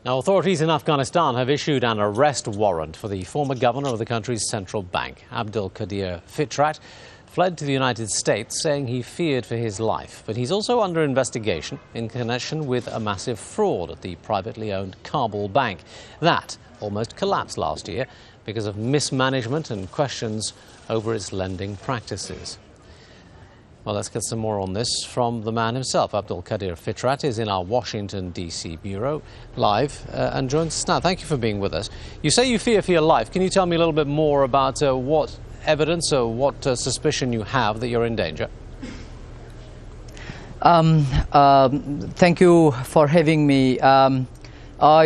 Now, authorities in Afghanistan have issued an arrest warrant for the former governor of the country's central bank. Abdul Qadir Fitrat fled to the United States, saying he feared for his life. But he's also under investigation in connection with a massive fraud at the privately owned Kabul bank. That almost collapsed last year because of mismanagement and questions over its lending practices. Well, let's get some more on this from the man himself. Abdul Qadir Fitrat is in our Washington, D.C. bureau, live, and joins us now. Thank you for being with us. You say you fear for your life. Can you tell me a little bit more about what evidence or what suspicion you have that you're in danger? Thank you for having me. I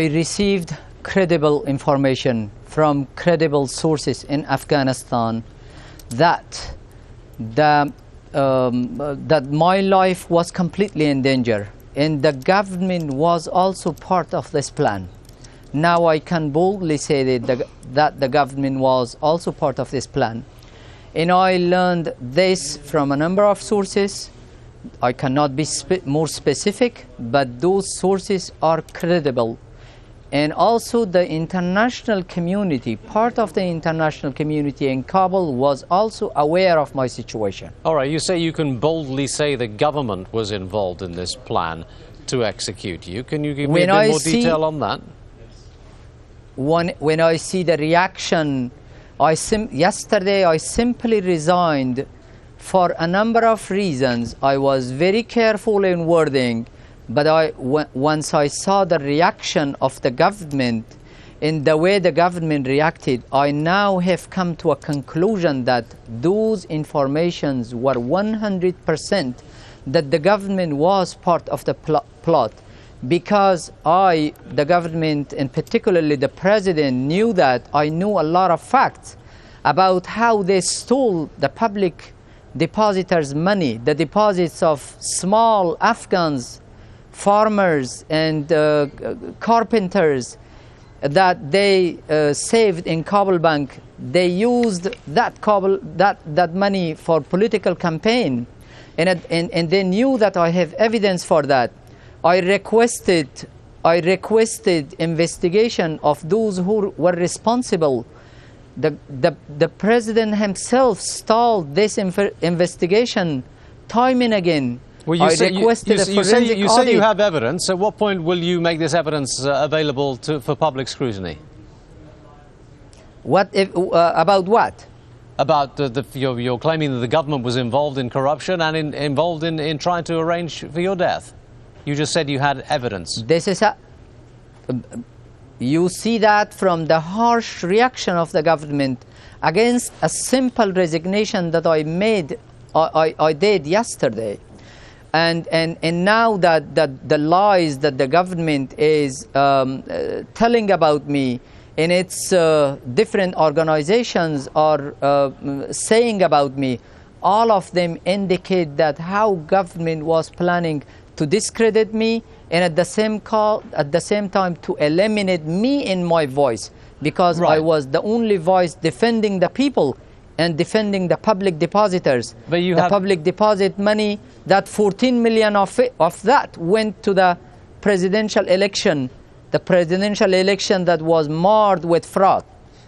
received credible information from credible sources in Afghanistan that that my life was completely in danger, and the government was also part of this plan. Now I can boldly say that the government was also part of this plan. And I learned this from a number of sources. I cannot be more specific, but those sources are credible. And also the international community, part of the international community in Kabul was also aware of my situation. All right, you say you can boldly say the government was involved in this plan to execute you. Can you give me a bit more detail on that? When I see the reaction, yesterday I simply resigned for a number of reasons. I was very careful in wording. But once I saw the reaction of the government and the way the government reacted, I now have come to a conclusion that those informations were 100% that the government was part of the plot. Because the government, and particularly the president, knew that I knew a lot of facts about how they stole the public depositors' money, the deposits of small Afghans, farmers and carpenters that they saved in Kabul bank. They used that money for political campaign, and they knew that I have evidence for that. I requested investigation of those who were responsible. The president himself stalled this investigation time and again. Well, you say you have evidence. At what point will you make this evidence available for public scrutiny? About what? About you're claiming that the government was involved in corruption and involved in trying to arrange for your death. You just said you had evidence. You see that from the harsh reaction of the government against a simple resignation that I did yesterday. And now that the lies that the government is telling about me and its different organizations are saying about me, all of them indicate that how government was planning to discredit me and at the same time to eliminate me in my voice, because I was the only voice defending the people and defending the public depositors. The public deposit money, that 14 million of that went to the presidential election that was marred with fraud.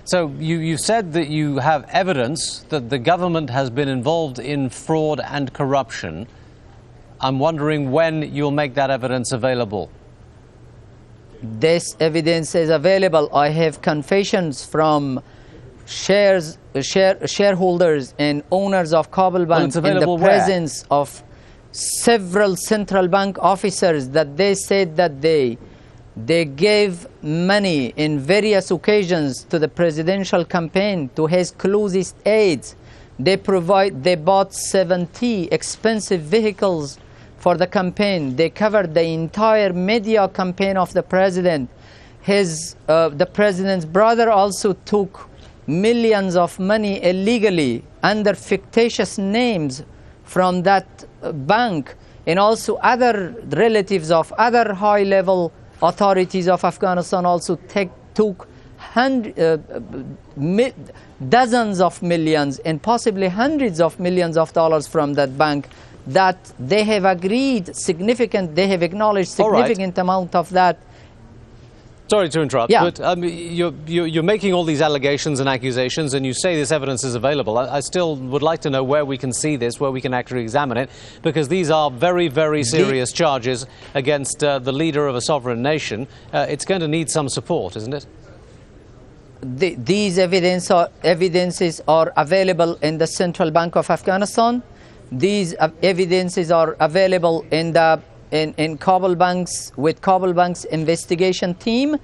So you said that you have evidence that the government has been involved in fraud and corruption. I'm wondering when you'll make that evidence available. This evidence is available. I have confessions from shareholders and owners of Kabul Bank in the presence of several central bank officers that they said that they gave money in various occasions to the presidential campaign, to his closest aides. They bought 70 expensive vehicles for the campaign. They covered the entire media campaign of the president. The president's brother also took millions of money illegally under fictitious names from that bank, and also other relatives of other high-level authorities of Afghanistan also took dozens of millions and possibly hundreds of millions of dollars from that bank that they have agreed they have acknowledged significant amount of that Sorry to interrupt, Yeah. but you're making all these allegations and accusations, and you say this evidence is available. I still would like to know where we can see this, where we can actually examine it, because these are very, very serious charges against the leader of a sovereign nation. It's going to need some support, isn't it? These evidences are available in the Central Bank of Afghanistan. These evidences are available in Kabul Bank's, with Kabul Bank's investigation team,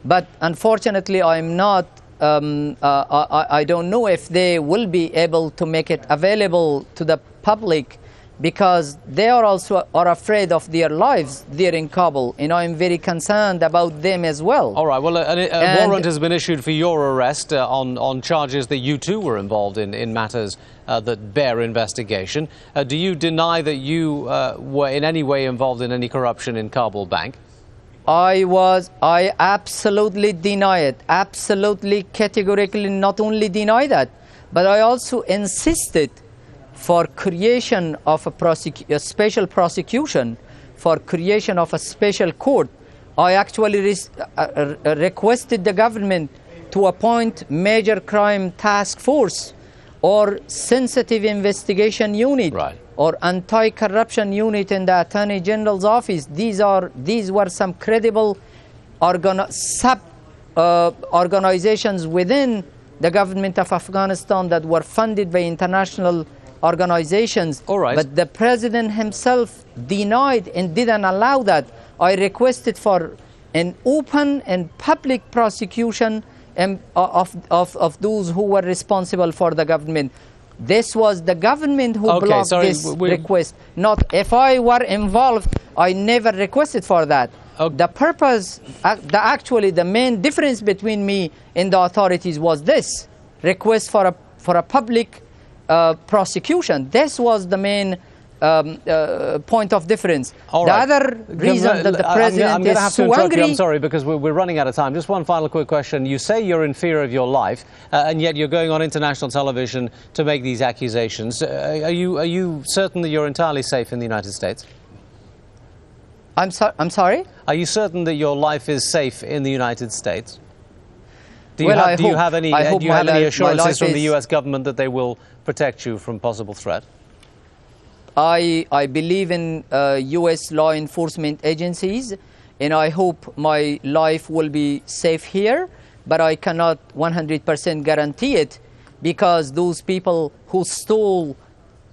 but unfortunately I'm not, I don't know if they will be able to make it available to the public, because they are also afraid of their lives there in Kabul, and I'm very concerned about them as well. All right, well, a warrant has been issued for your arrest on charges that you too were involved in matters that bear investigation. Do you deny that you were in any way involved in any corruption in Kabul Bank? I absolutely deny it, absolutely categorically not only deny that, but I also insisted for creation of a special prosecution, for creation of a special court. I actually requested the government to appoint major crime task force or sensitive investigation unit, right, or anti-corruption unit in the Attorney General's office. These were some credible organizations within the government of Afghanistan that were funded by international organizations. All right. But the president himself denied and didn't allow that. I requested for an open and public prosecution of those who were responsible for the government. This was the government who blocked this request. Not if I were involved, I never requested for that. Okay. The purpose, actually the main difference between me and the authorities was this request for a public prosecution. This was the main point of difference. All the right. other reason that the president is so angry... I'm sorry, because we're running out of time. Just one final quick question. You say you're in fear of your life, and yet you're going on international television to make these accusations. Are you certain that you're entirely safe in the United States? I'm sorry? Are you certain that your life is safe in the United States? Do you have any assurances from the US government that they will protect you from possible threat? I believe in US law enforcement agencies, and I hope my life will be safe here, but I cannot 100% guarantee it, because those people who stole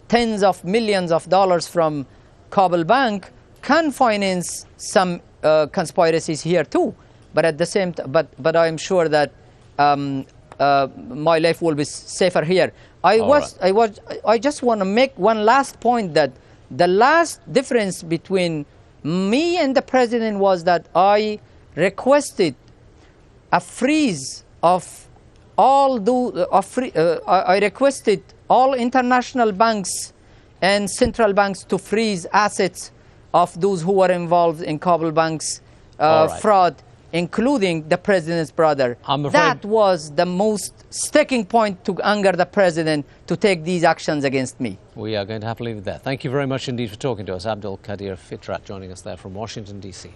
tens of millions of dollars from Kabul Bank can finance some conspiracies here too. But at the same time, but I'm sure that my life will be safer here. I just want to make one last point, that the last difference between me and the president was that I requested a freeze of all I requested all international banks and central banks to freeze assets of those who were involved in Kabul Bank's fraud, including the president's brother. That was the most sticking point to anger the president to take these actions against me. We are going to have to leave it there. Thank you very much indeed for talking to us. Abdul Qadir Fitrat joining us there from Washington, D.C.